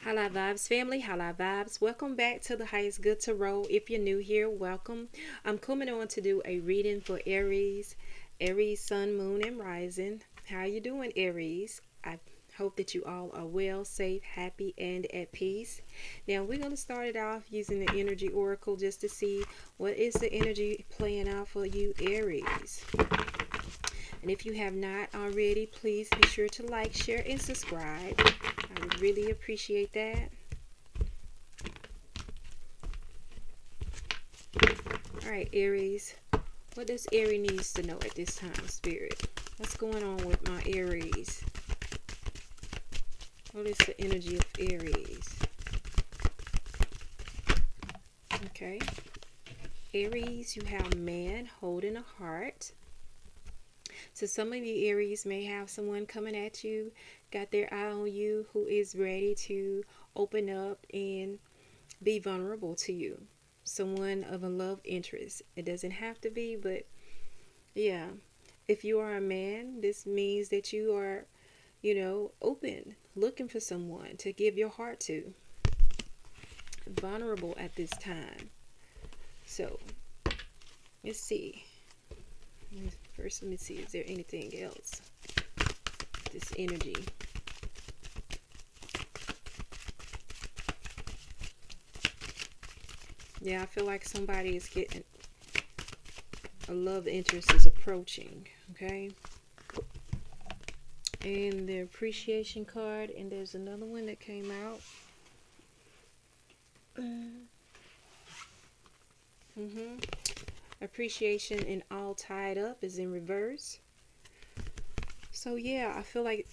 Highlight Vibes family, Highlight Vibes. Welcome back to the Highest Good to Roll. If you're new here, welcome. I'm coming on to do a reading for Aries, Aries Sun, Moon, and Rising. How are you doing, Aries? I hope that you all are well, safe, happy, and at peace. Now we're going to start it off using the Energy Oracle just to see what is the energy playing out for you, Aries. And if you have not already, please be sure to like, share, and subscribe. I would really appreciate that. Alright, Aries. What does Aries needs to know at this time, Spirit? What's going on with my Aries? What is the energy of Aries? Okay. Aries, you have man holding a heart. So some of you Aries may have someone coming at you, got their eye on you, who is ready to open up and be vulnerable to you. Someone of a love interest. It doesn't have to be, but yeah. If you are a man, this means that you are, open, looking for someone to give your heart to. Vulnerable at this time. So, let's see. First, let me see, is there anything else? This energy. Yeah, I feel like somebody is getting a love interest is approaching. Okay. And the appreciation card, and there's another one that came out. Appreciation and all tied up is in reverse. So yeah, I feel like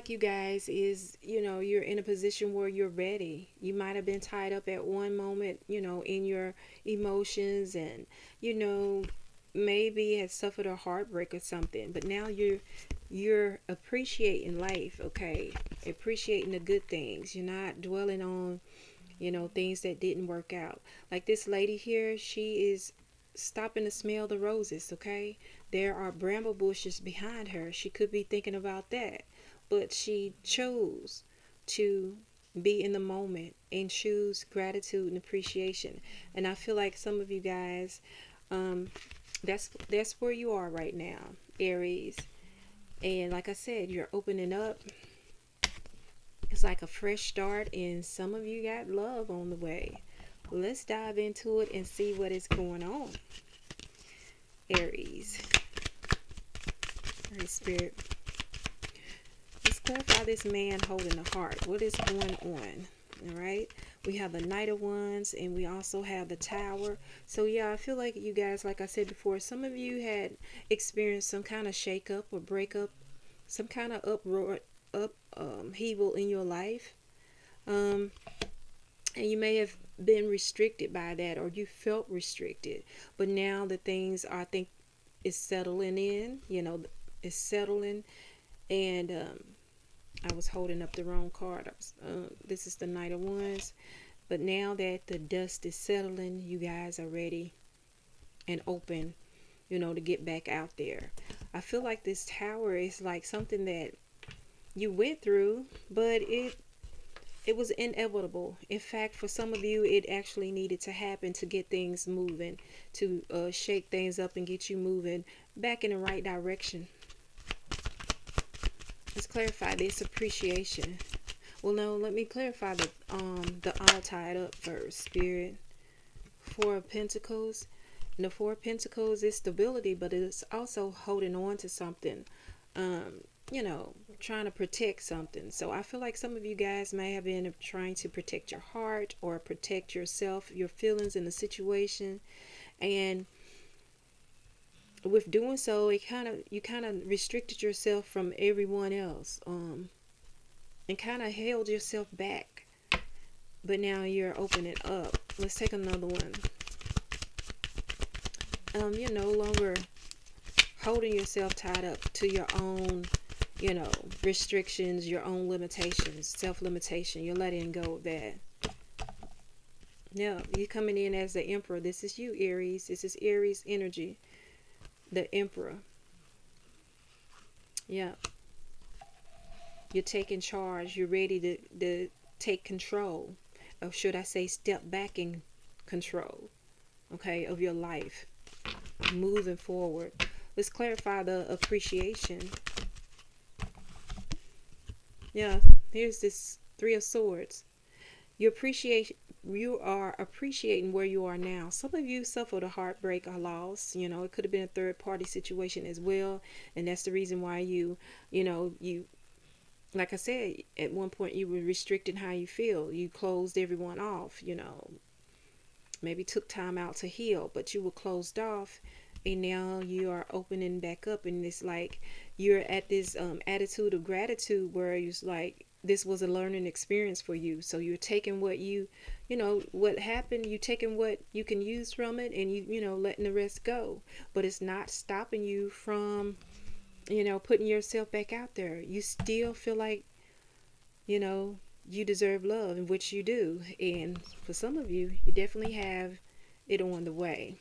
you guys is, you're in a position where you're ready. You might have been tied up at one moment, in your emotions, and maybe had suffered a heartbreak or something, but now you're appreciating life, okay? Appreciating the good things. You're not dwelling on things that didn't work out. Like this lady here, she is stopping to smell the roses, okay? There are bramble bushes behind her. She could be thinking about that, but she chose to be in the moment and choose gratitude and appreciation. And I feel like some of you guys, that's where you are right now, Aries. And like I said, you're opening up. It's like a fresh start, and some of you got love on the way. Let's dive into it and see what is going on, Aries. All right, Spirit. Let's clarify this man holding the heart. What is going on? All right. We have the Knight of Wands, and we also have the Tower. So yeah, I feel like you guys, like I said before, some of you had experienced some kind of shakeup or breakup, some kind of upheaval in your life. And you may have been restricted by that, or you felt restricted, but now the things I think is settling in, is settling. And I was holding up the wrong card. This is the Knight of Wands, but now that the dust is settling, you guys are ready and open, to get back out there. I feel like this Tower is like something that you went through, but it was inevitable. In fact, for some of you, it actually needed to happen to get things moving, to shake things up and get you moving back in the right direction. Let's clarify this appreciation. Well, no, let me clarify the all tied up first, Spirit. Four of Pentacles. And the Four of Pentacles is stability, but it's also holding on to something. Trying to protect something. So I feel like some of you guys may have been trying to protect your heart or protect yourself, your feelings in the situation, and with doing so, you kind of restricted yourself from everyone else, and kind of held yourself back. But now you're opening up. Let's take another one. You're no longer holding yourself tied up to your own restrictions, your own limitations, self-limitation. You're letting go of that. Yeah, you're coming in as the Emperor. This is you, Aries. This is Aries energy. The Emperor. Yeah. You're taking charge. You're ready to take control. Or should I say, step back in control, okay, of your life. Moving forward. Let's clarify the appreciation. Yeah, here's this Three of Swords. You are appreciating where you are now. Some of you suffered a heartbreak or loss. It could have been a third party situation as well, and that's the reason why you like I said, at one point you were restricting how you feel. You closed everyone off. Maybe took time out to heal, but you were closed off, and now you are opening back up, and it's like you're at this attitude of gratitude where it's like this was a learning experience for you. So you're taking what happened, you taking what you can use from it, and letting the rest go. But it's not stopping you from putting yourself back out there. You still feel like you know, you deserve love, in which you do. And for some of you, you definitely have it on the way.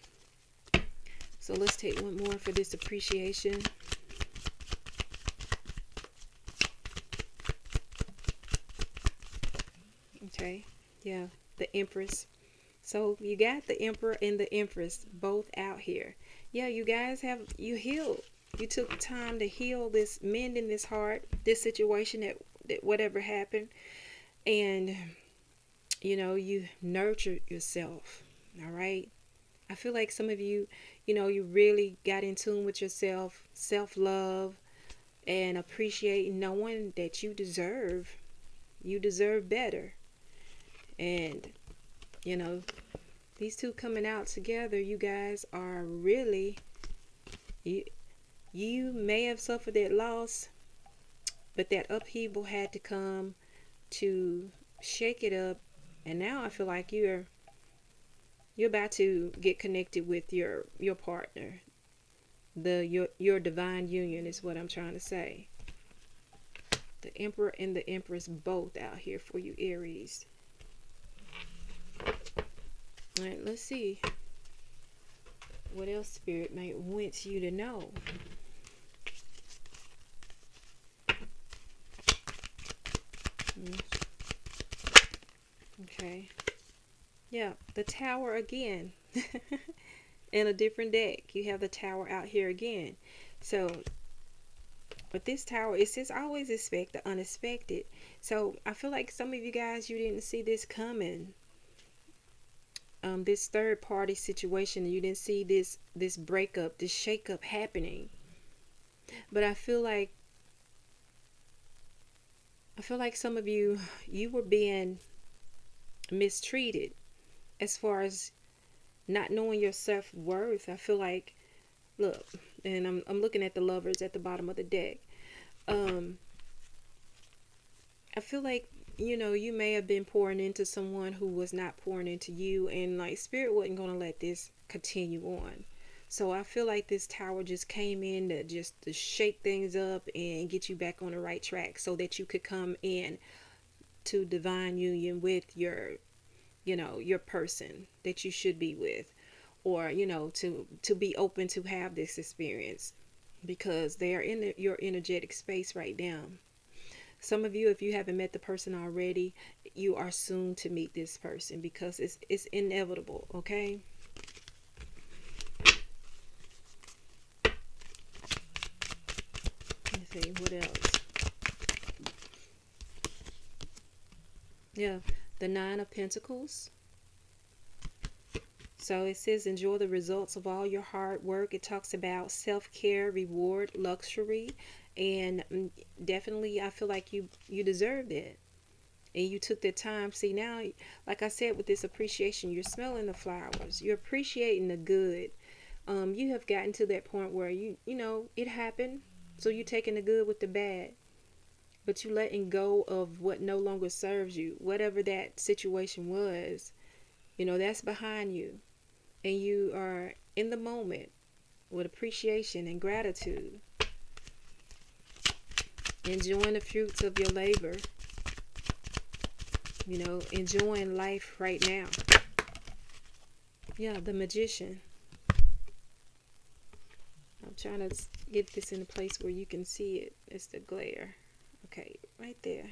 So let's take one more for this appreciation. Okay, yeah, the Empress. So you got the Emperor and the Empress both out here. Yeah, you guys you healed. You took time to heal this, mending this heart, this situation that whatever happened. And you nurtured yourself. All right. I feel like some of you, you really got in tune with yourself, self-love, and appreciate knowing that you deserve better. And these two coming out together, you guys are really, you, you may have suffered that loss, but that upheaval had to come to shake it up. And now I feel like you're about to get connected with your partner. Your divine union is what I'm trying to say. The Emperor and the Empress both out here for you, Aries. All right, let's see what else Spirit might want you to know. Okay. Yeah, the Tower again. In a different deck, you have the Tower out here again. So, but this Tower, it says always expect the unexpected. So I feel like some of you guys, you didn't see this coming. This third party situation, you didn't see this breakup, this shakeup happening. But I feel like some of you were being mistreated as far as not knowing your self-worth. I feel like, look, and I'm looking at the Lovers at the bottom of the deck. I feel like you may have been pouring into someone who was not pouring into you, and like Spirit wasn't going to let this continue on. So I feel like this Tower just came in to shake things up and get you back on the right track, so that you could come in to divine union with your person that you should be with, or to be open to have this experience, because they are in your energetic space right now. Some of you, if you haven't met the person already, you are soon to meet this person, because it's inevitable. Okay. Let's see what else. Yeah, the Nine of Pentacles. So it says enjoy the results of all your hard work. It talks about self-care, reward, luxury, and definitely I feel like you deserve it. And you took the time. See, now, like I said, with this appreciation, you're smelling the flowers. You're appreciating the good. You have gotten to that point where it happened. So you're taking the good with the bad. But you letting go of what no longer serves you. Whatever that situation was, that's behind you. And you are in the moment with appreciation and gratitude. Enjoying the fruits of your labor. Enjoying life right now. Yeah, the Magician. I'm trying to get this in a place where you can see it. It's the glare. Okay, right there.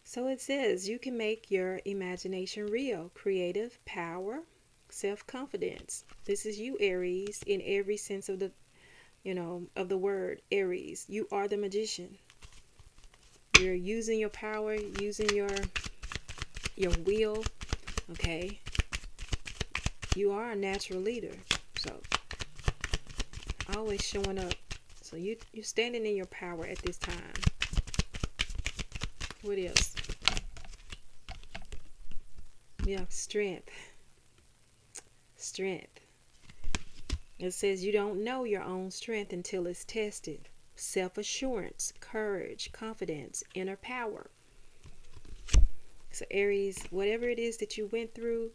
So it says you can make your imagination real, creative power, self-confidence. This is you, Aries, in every sense of the, of the word Aries. You are the magician. You're using your power, using your will, okay? You are a natural leader. So always showing up. So you're standing in your power at this time. What else? Yeah, strength. Strength. It says you don't know your own strength until it's tested. Self-assurance, courage, confidence, inner power. So Aries, whatever it is that you went through,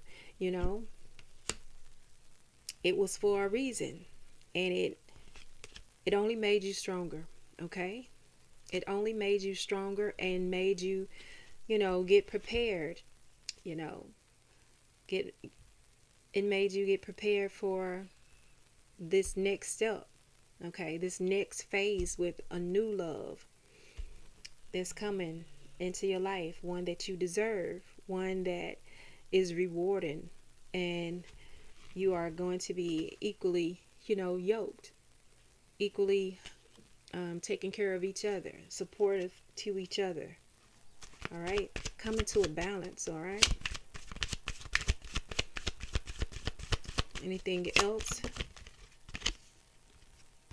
it was for a reason. And it only made you stronger, okay? It only made you stronger and made you, get prepared, you know, get it made you get prepared for this next step, okay? This next phase with a new love that's coming into your life, one that you deserve, one that is rewarding, and you are going to be equally, yoked, equally taking care of each other, supportive to each other. All right, coming to a balance. All right. Anything else?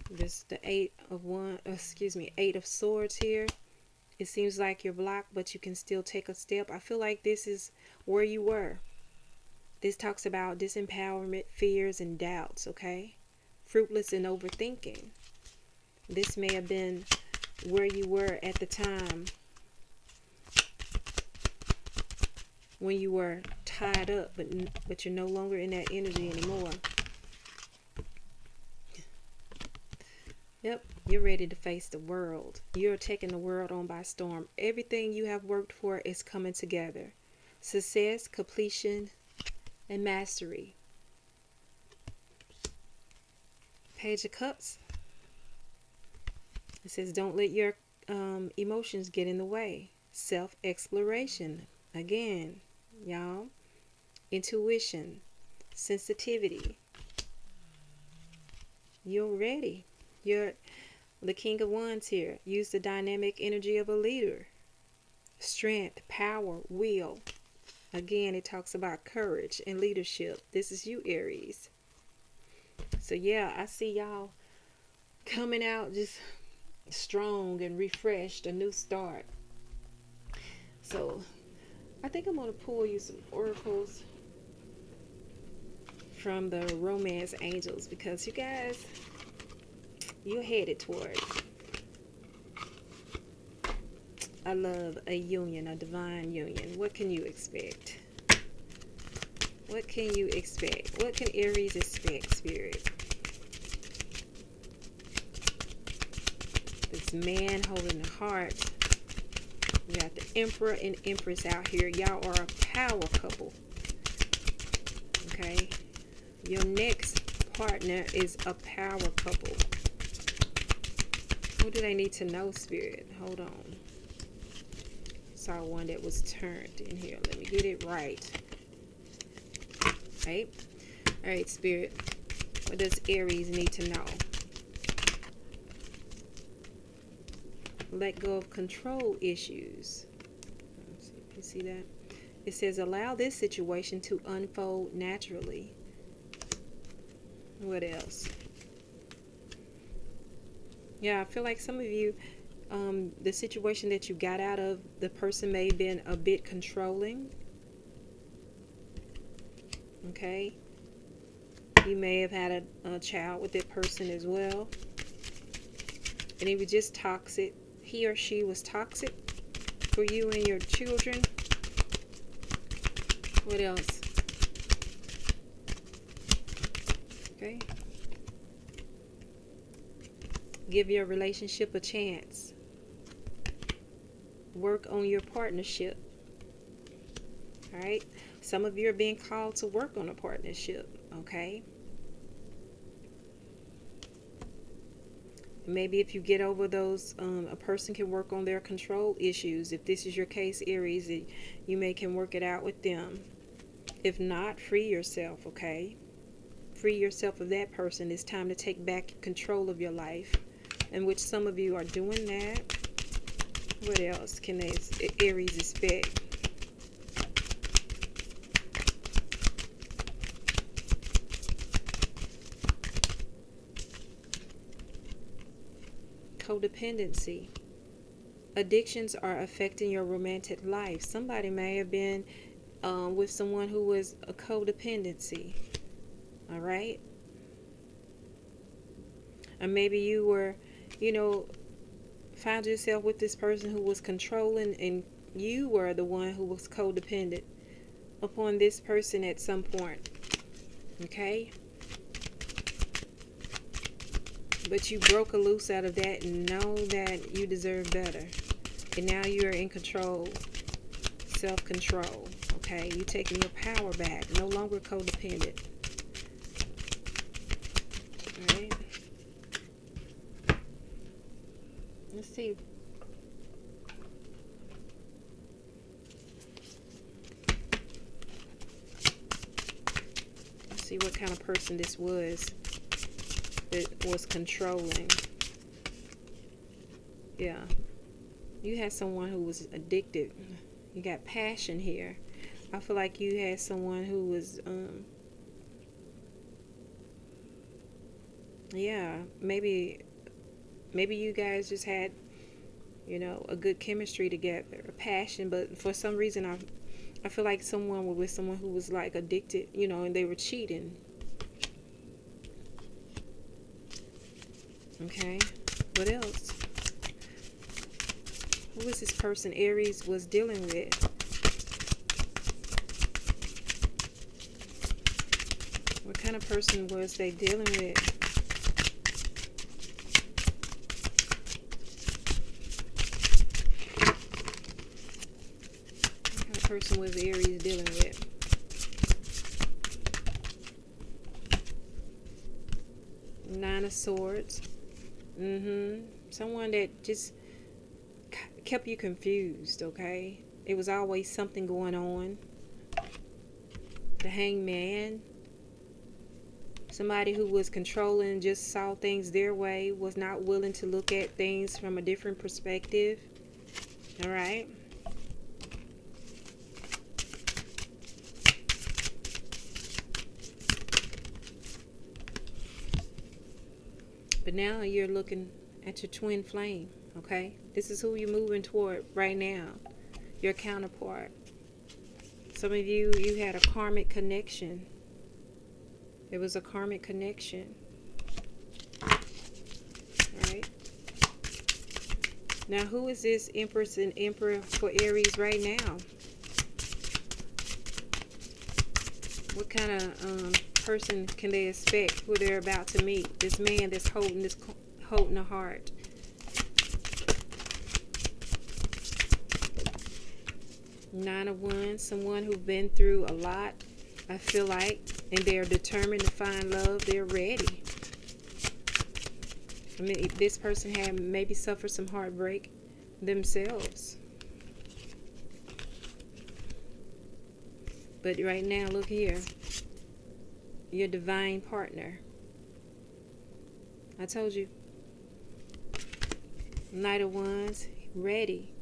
This the eight of swords here. It seems like you're blocked, but you can still take a step. I feel like this is where you were. This talks about disempowerment, fears, and doubts, okay? Fruitless and overthinking. This may have been where you were at the time when you were tied up, but you're no longer in that energy anymore. Yep, you're ready to face the world. You're taking the world on by storm. Everything you have worked for is coming together. Success, completion, and mastery. Page of Cups. It says, don't let your emotions get in the way. Self-exploration. Again, y'all. Intuition. Sensitivity. You're ready. You're the King of Wands here. Use the dynamic energy of a leader. Strength, power, will. Again, it talks about courage and leadership. This is you, Aries. So yeah, I see y'all coming out just strong and refreshed, a new start. So I think I'm going to pull you some oracles from the romance angels, because you guys, you're headed toward, I love, a union, a divine union. What can you expect? What can you expect? What can Aries expect, Spirit? This man holding the heart. You got the Emperor and Empress out here. Y'all are a power couple. Okay? Your next partner is a power couple. What do they need to know, Spirit? Hold on. Saw one that was turned in here. Let me get it right. Right? Alright, Spirit. What does Aries need to know? Let go of control issues. Let's see if you see that. It says, allow this situation to unfold naturally. What else? Yeah, I feel like some of you, the situation that you got out of, the person may have been a bit controlling. Okay? You may have had a child with that person as well. And it was just toxic. He or she was toxic for you and your children. What else? Okay. Give your relationship a chance. Work on your partnership. Alright? Some of you are being called to work on a partnership. Okay? Maybe if you get over those, a person can work on their control issues. If this is your case, Aries, you may can work it out with them. If not, free yourself, okay? Free yourself of that person. It's time to take back control of your life, in which some of you are doing that. What else can Aries expect? Codependency. Addictions are affecting your romantic life. Somebody may have been with someone who was a codependency. All right? Or maybe you were, found yourself with this person who was controlling, and you were the one who was codependent upon this person at some point. Okay? But you broke a loose out of that and know that you deserve better. And now you're in control. Self-control. Okay? You're taking your power back. No longer codependent. Alright? Let's see. Let's see what kind of person this was that was controlling. Yeah. You had someone who was addicted. You got passion here. I feel like you had someone who was, yeah, maybe you guys just had, a good chemistry together, a passion, but for some reason I feel like someone was with someone who was like addicted, and they were cheating. Okay, what else? Who was this person Aries was dealing with? What kind of person was they dealing with? What kind of person was Aries dealing with? Nine of Swords. Someone that just kept you confused, okay? It was always something going on. The Hangman. Somebody who was controlling, just saw things their way, was not willing to look at things from a different perspective. Alright? But now you're looking at your twin flame, okay? This is who you're moving toward right now. Your counterpart. Some of you had a karmic connection. It was a karmic connection. Right? Now, who is this Empress and Emperor for Aries right now? What kind of person can they expect who they're about to meet? This man that's holding a heart. Nine of Wands, someone who's been through a lot, I feel like, and they're determined to find love. They're ready. I mean, this person had maybe suffered some heartbreak themselves. But right now, look here. Your divine partner. I told you. Knight of Wands, ready.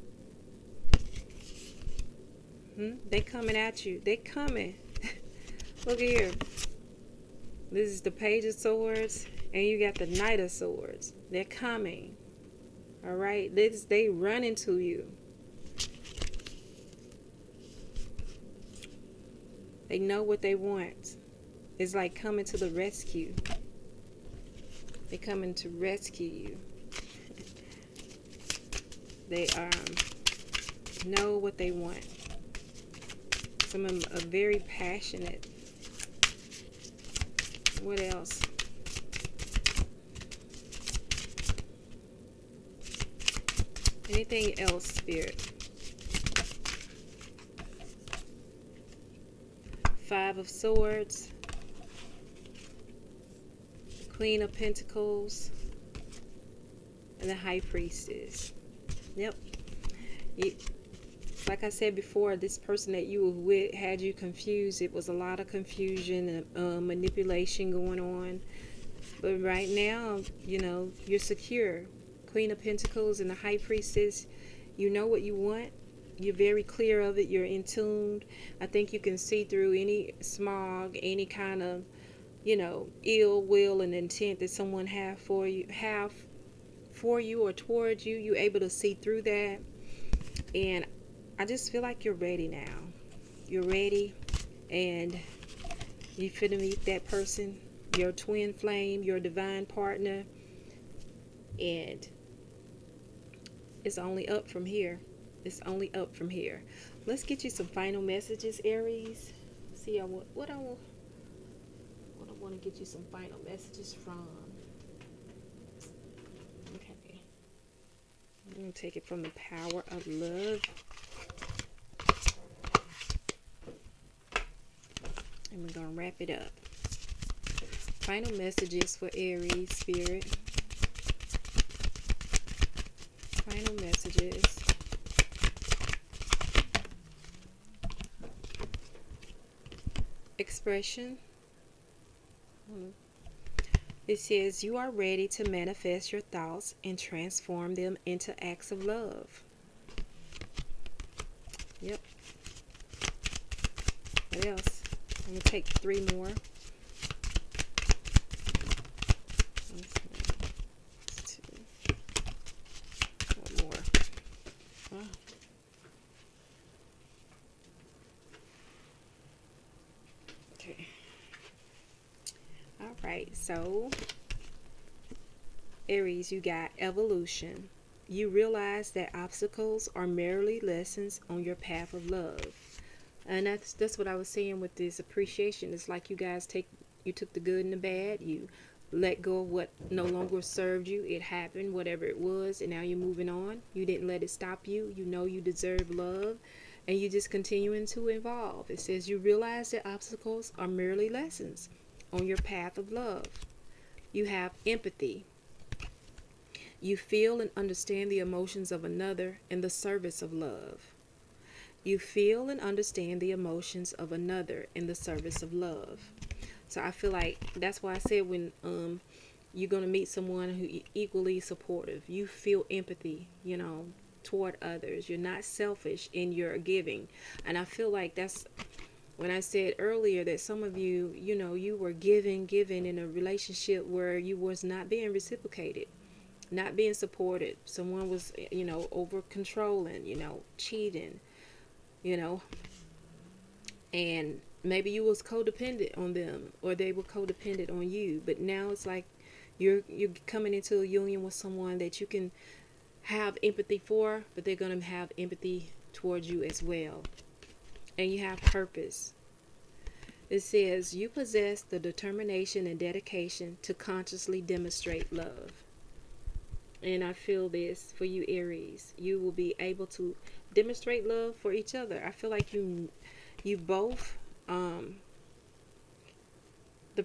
They coming at you. They coming. Look here. This is the Page of Swords, and you got the Knight of Swords. They're coming. All right. They run into you. They know what they want. It's like coming to the rescue. They coming to rescue you. They know what they want. Some of them are very passionate. What else? Anything else, Spirit? Five of Swords. Queen of Pentacles. and the High Priestess. Yep. You, like I said before, this person that you were with had you confused. It was a lot of confusion and manipulation going on. But right now, you're secure. Queen of Pentacles and the High Priestess, you know what you want. You're very clear of it. You're in tune. I think you can see through any smog, any kind of, ill will and intent that someone have for you or towards you. You're able to see through that. And I just feel like you're ready now. You're ready, and you finna meet that person, your twin flame, your divine partner, and it's only up from here. It's only up from here. Let's get you some final messages, Aries. See, what I want to get you some final messages from. Okay, I'm gonna take it from the Power of Love. And we're going to wrap it up. Final messages for Aries, Spirit. Final messages. Expression. It says you are ready to manifest your thoughts and transform them into acts of love. Yep. What else? I'm going to take 3 more. One more. Oh. Okay. All right. So, Aries, you got evolution. You realize that obstacles are merely lessons on your path of love. And that's what I was saying with this appreciation. It's like you guys took the good and the bad. You let go of what no longer served you. It happened, whatever it was, and now you're moving on. You didn't let it stop you. You know you deserve love, and you just continuing to evolve. It says you realize that obstacles are merely lessons on your path of love. You have empathy. You feel and understand the emotions of another in the service of love. You feel and understand the emotions of another in the service of love. So I feel like that's why I said when you're going to meet someone who equally supportive, you feel empathy, toward others. You're not selfish in your giving. And I feel like that's when I said earlier that some of you, you were giving in a relationship where you was not being reciprocated, not being supported. Someone was, over controlling, cheating, and maybe you was codependent on them or they were codependent on you. But now it's like you're coming into a union with someone that you can have empathy for, but they're going to have empathy towards you as well. And you have purpose. It says you possess the determination and dedication to consciously demonstrate love. And I feel this for you, Aries. You will be able to demonstrate love for each other. I feel like you both, the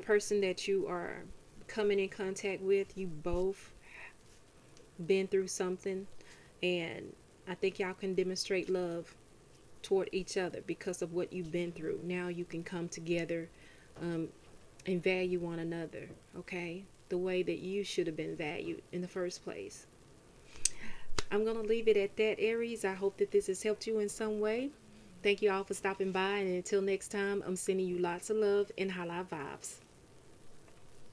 person that you are coming in contact with, you both been through something, and I think y'all can demonstrate love toward each other because of what you've been through. Now you can come together and value one another, okay? The way that you should have been valued in the first place. I'm going to leave it at that, Aries. I hope that this has helped you in some way. Thank you all for stopping by, and until next time, I'm sending you lots of love and high vibes.